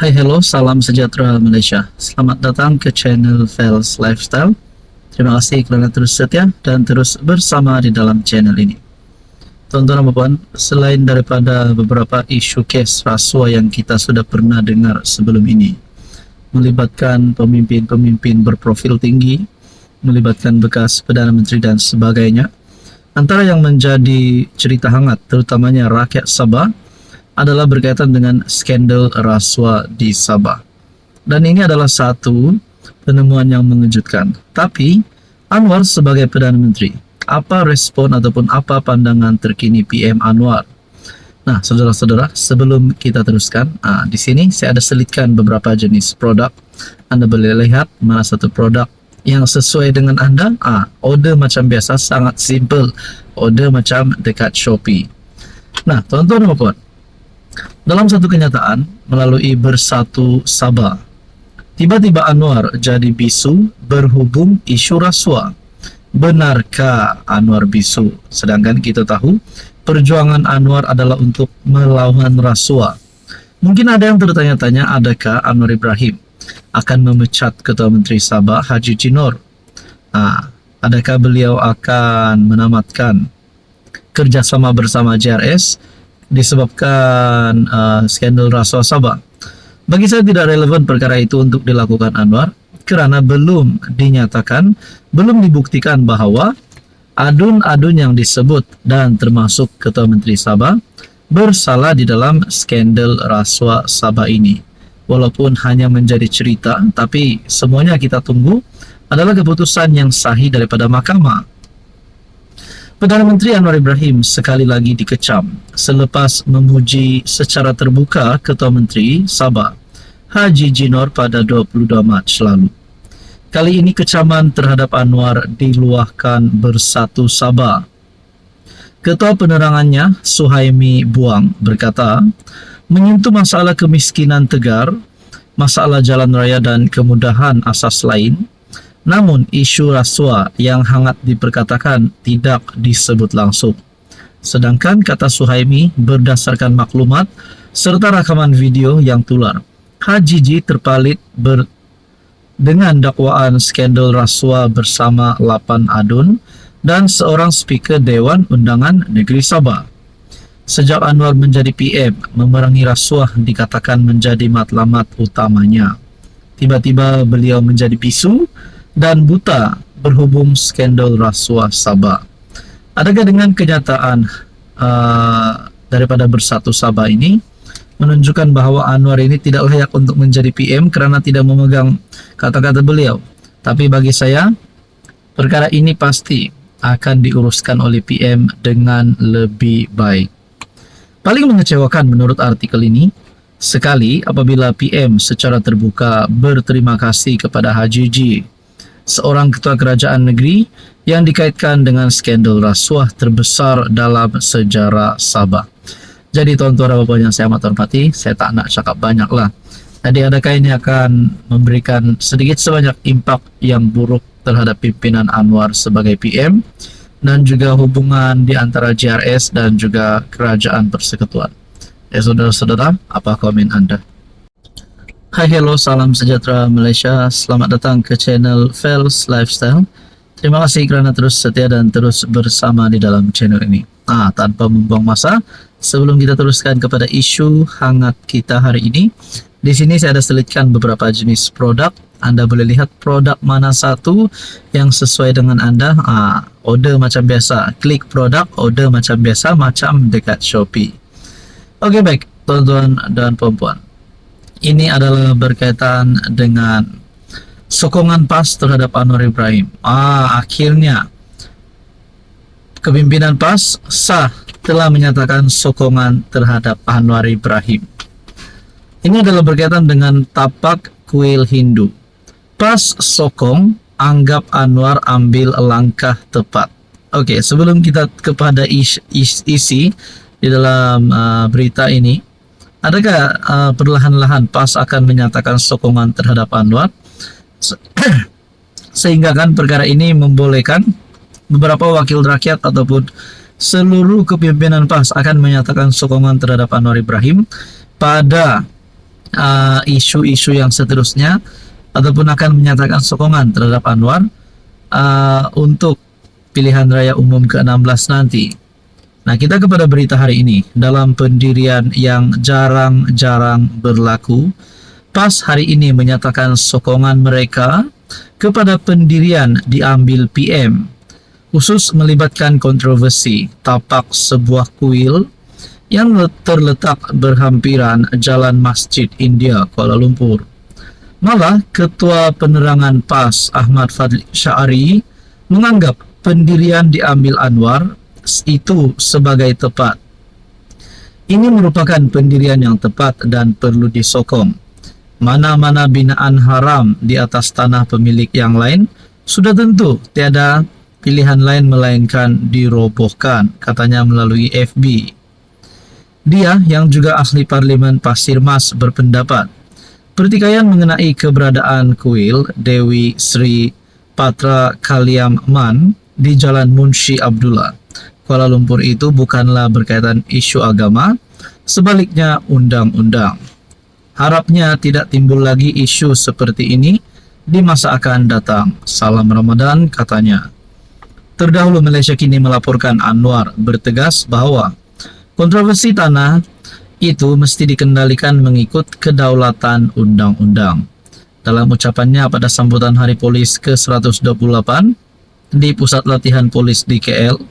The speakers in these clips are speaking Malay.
Hai, hello, salam sejahtera Malaysia. Selamat datang ke channel Fels Lifestyle. Terima kasih kerana terus setia dan terus bersama di dalam channel ini. Tuan-tuan dan puan, selain daripada beberapa isu kes rasuah yang kita sudah pernah dengar sebelum ini, melibatkan pemimpin-pemimpin berprofil tinggi, melibatkan bekas Perdana Menteri dan sebagainya, antara yang menjadi cerita hangat terutamanya rakyat Sabah adalah berkaitan dengan skandal rasuah di Sabah. Dan ini adalah satu penemuan yang mengejutkan. Tapi Anwar sebagai Perdana Menteri, apa respon ataupun apa pandangan terkini PM Anwar? Nah, saudara-saudara, sebelum kita teruskan, di sini saya ada selitkan beberapa jenis produk. Anda boleh lihat mana satu produk yang sesuai dengan Anda. Order macam biasa, sangat simple. Order macam dekat Shopee. Nah, tuan-tuan dan puan, dalam satu kenyataan melalui Bersatu Sabah, tiba-tiba Anwar jadi bisu berhubung isu rasuah. Benarkah Anwar bisu? Sedangkan kita tahu perjuangan Anwar adalah untuk melawan rasuah. Mungkin ada yang bertanya-tanya, adakah Anwar Ibrahim akan memecat Ketua Menteri Sabah Haji Jinor? Adakah beliau akan menamatkan kerjasama bersama JRS disebabkan skandal rasuah Sabah? Bagi saya tidak relevan perkara itu untuk dilakukan Anwar, kerana belum dinyatakan, belum dibuktikan bahawa adun-adun yang disebut dan termasuk Ketua Menteri Sabah bersalah di dalam skandal rasuah Sabah ini. Walaupun hanya menjadi cerita, tapi semuanya kita tunggu adalah keputusan yang sahih daripada mahkamah. Perdana Menteri Anwar Ibrahim sekali lagi dikecam selepas memuji secara terbuka Ketua Menteri Sabah Haji Jinor pada 22 Mac lalu. Kali ini kecaman terhadap Anwar diluahkan Bersatu Sabah. Ketua penerangannya Suhaimi Buang berkata, menyentuh masalah kemiskinan tegar, masalah jalan raya dan kemudahan asas lain. Namun isu rasuah yang hangat diperkatakan tidak disebut langsung. Sedangkan kata Suhaimi, berdasarkan maklumat serta rakaman video yang tular, Haji J terpalit dengan dakwaan skandal rasuah bersama 8 adun dan seorang speaker Dewan Undangan Negeri Sabah. Sejak Anwar menjadi PM, memerangi rasuah dikatakan menjadi matlamat utamanya. Tiba-tiba beliau menjadi bisu dan buta berhubung skandal rasuah Sabah. Adakah dengan kenyataan daripada Bersatu Sabah ini menunjukkan bahawa Anwar ini tidak layak untuk menjadi PM kerana tidak memegang kata-kata beliau? Tapi bagi saya, perkara ini pasti akan diuruskan oleh PM dengan lebih baik. Paling mengecewakan menurut artikel ini, sekali apabila PM secara terbuka berterima kasih kepada Haji J, seorang ketua kerajaan negeri yang dikaitkan dengan skandal rasuah terbesar dalam sejarah Sabah. Jadi tuan-tuan dan puan yang saya amat hormati, saya tak nak cakap banyak lah. Jadi adakah ini akan memberikan sedikit sebanyak impak yang buruk terhadap pimpinan Anwar sebagai PM dan juga hubungan di antara JRS dan juga Kerajaan Persekutuan? Saudara-saudara, apa komen Anda? Hai, hello, salam sejahtera Malaysia. Selamat datang ke channel Fels Lifestyle. Terima kasih kerana terus setia dan terus bersama di dalam channel ini. Tanpa membuang masa, sebelum kita teruskan kepada isu hangat kita hari ini, di sini saya ada selitkan beberapa jenis produk. Anda boleh lihat produk mana satu yang sesuai dengan Anda. Order macam biasa, klik produk, order macam biasa, macam dekat Shopee. Okey, baik tuan-tuan dan puan-puan. Ini adalah berkaitan dengan sokongan PAS terhadap Anwar Ibrahim. Akhirnya kepimpinan PAS sah telah menyatakan sokongan terhadap Anwar Ibrahim. Ini adalah berkaitan dengan tapak kuil Hindu. PAS sokong, anggap Anwar ambil langkah tepat. Okey, sebelum kita kepada isi di dalam berita ini, adakah perlahan-lahan PAS akan menyatakan sokongan terhadap Anwar? Sehingga kan perkara ini membolehkan beberapa wakil rakyat ataupun seluruh kepimpinan PAS akan menyatakan sokongan terhadap Anwar Ibrahim pada isu-isu yang seterusnya ataupun akan menyatakan sokongan terhadap Anwar untuk pilihan raya umum ke-16 nanti. Nah, kita kepada berita hari ini. Dalam pendirian yang jarang-jarang berlaku, PAS hari ini menyatakan sokongan mereka kepada pendirian diambil PM, khusus melibatkan kontroversi tapak sebuah kuil yang terletak berhampiran Jalan Masjid India, Kuala Lumpur. Malah, Ketua Penerangan PAS Ahmad Fadli Syari menganggap pendirian diambil Anwar itu sebagai tepat. Ini merupakan pendirian yang tepat dan perlu disokong. Mana-mana binaan haram di atas tanah pemilik yang lain sudah tentu tiada pilihan lain melainkan dirobohkan, katanya melalui FB. Dia yang juga ahli parlimen Pasir Mas berpendapat pertikaian mengenai keberadaan kuil Dewi Sri Patra Kaliaman di Jalan Munshi Abdullah, Kuala Lumpur itu bukanlah berkaitan isu agama, sebaliknya undang-undang. Harapnya tidak timbul lagi isu seperti ini di masa akan datang. Salam Ramadan, katanya. Terdahulu Malaysia kini melaporkan Anwar bertegas bahwa kontroversi tanah itu mesti dikendalikan mengikut kedaulatan undang-undang. Dalam ucapannya pada sambutan Hari Polis ke-128 di Pusat Latihan Polis di KL,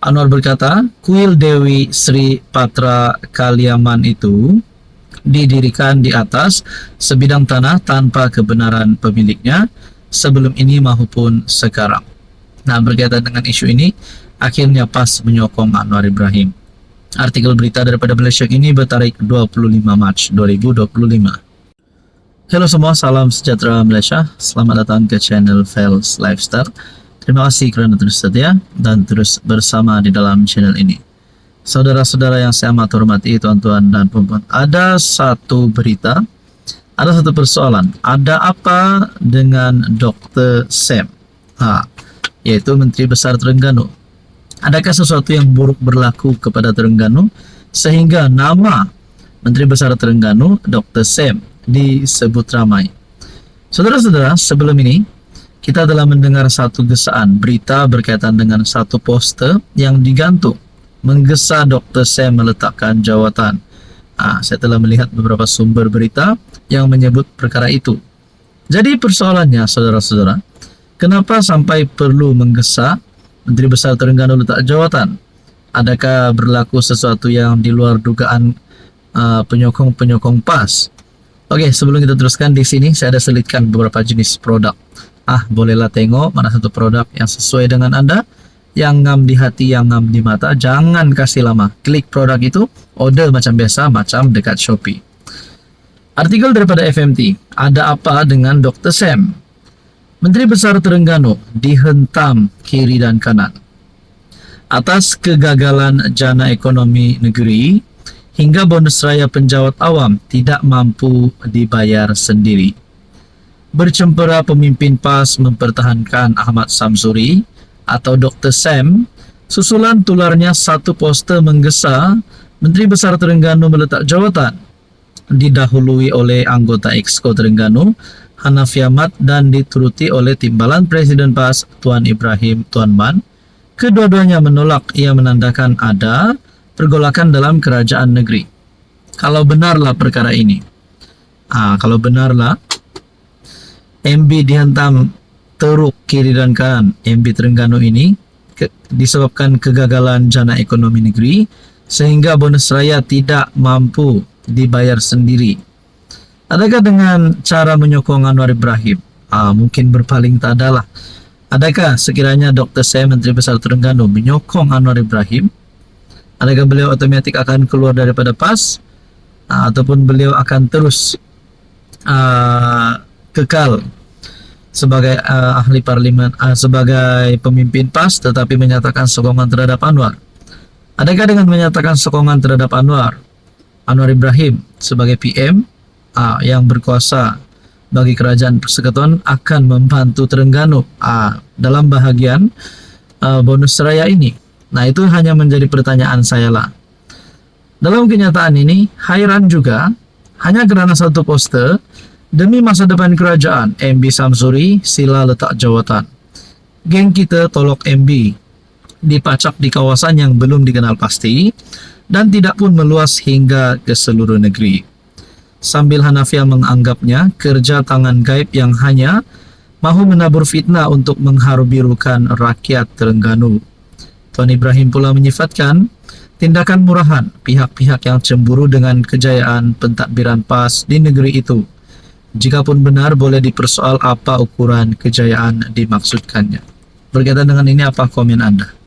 Anwar berkata, kuil Dewi Sri Patra Kaliaman itu didirikan di atas sebidang tanah tanpa kebenaran pemiliknya sebelum ini maupun sekarang. Nah, berkaitan dengan isu ini, akhirnya PAS menyokong Anwar Ibrahim. Artikel berita daripada Malaysia ini bertarik 25 Mac 2025. Halo semua, salam sejahtera Malaysia. Selamat datang ke channel Fels Lifestyle. Terima kasih kerana terus setia dan terus bersama di dalam channel ini. Saudara-saudara yang saya amat hormati, tuan-tuan dan puan-puan, ada satu berita, ada satu persoalan. Ada apa dengan Dr. Sam? Yaitu Menteri Besar Terengganu. Adakah sesuatu yang buruk berlaku kepada Terengganu sehingga nama Menteri Besar Terengganu, Dr. Sam, disebut ramai? Saudara-saudara, sebelum ini kita telah mendengar satu gesaan berita berkaitan dengan satu poster yang digantung menggesa Dr. Sam meletakkan jawatan. Saya telah melihat beberapa sumber berita yang menyebut perkara itu. Jadi persoalannya, saudara-saudara, kenapa sampai perlu menggesa Menteri Besar Terengganu letak jawatan? Adakah berlaku sesuatu yang di luar dugaan penyokong-penyokong PAS? Oke, sebelum kita teruskan, di sini saya ada selitkan beberapa jenis produk. Bolehlah tengok mana satu produk yang sesuai dengan Anda, yang ngam di hati, yang ngam di mata. Jangan kasih lama. Klik produk itu, order macam biasa, macam dekat Shopee. Artikel daripada FMT, ada apa dengan Dr. Sam? Menteri Besar Terengganu dihentam kiri dan kanan atas kegagalan jana ekonomi negeri hingga bonus raya penjawat awam tidak mampu dibayar sendiri. Bercempera pemimpin PAS mempertahankan Ahmad Samsuri atau Dr. Sam susulan tularnya satu poster menggesa Menteri Besar Terengganu meletak jawatan, didahului oleh anggota Exco Terengganu Hanafi Ahmad dan dituruti oleh Timbalan Presiden PAS Tuan Ibrahim Tuan Man. Kedua-duanya menolak, ia menandakan ada pergolakan dalam kerajaan negeri. Kalau benarlah perkara ini, kalau benarlah MB dihantam teruk kiri dan kanan, MB Terengganu ini disebabkan kegagalan jana ekonomi negeri sehingga bonus raya tidak mampu dibayar sendiri. Adakah dengan cara menyokong Anwar Ibrahim? Mungkin berpaling tak adalah. Adakah sekiranya Dr. Sam, Menteri Besar Terengganu, menyokong Anwar Ibrahim? Adakah beliau otomatik akan keluar daripada PAS? Ataupun beliau akan terus kekal sebagai ahli parlimen, sebagai pemimpin PAS tetapi menyatakan sokongan terhadap Anwar? Adakah dengan menyatakan sokongan terhadap Anwar Ibrahim sebagai PM yang berkuasa bagi kerajaan persekutuan akan membantu Terengganu dalam bahagian bonus raya ini? Nah, itu hanya menjadi pertanyaan saya lah. Dalam kenyataan ini, Hanya kerana satu poster, demi masa depan kerajaan, MB Samsuri sila letak jawatan. Geng kita tolak MB, dipacak di kawasan yang belum dikenal pasti dan tidak pun meluas hingga ke seluruh negeri. Sambil Hanafiah menganggapnya kerja tangan gaib yang hanya mahu menabur fitnah untuk mengharu-birukan rakyat Terengganu. Tuan Ibrahim pula menyifatkan tindakan murahan pihak-pihak yang cemburu dengan kejayaan pentadbiran PAS di negeri itu. Jikapun benar, boleh dipersoal apa ukuran kejayaan dimaksudkannya. Berkaitan dengan ini, apa komen Anda?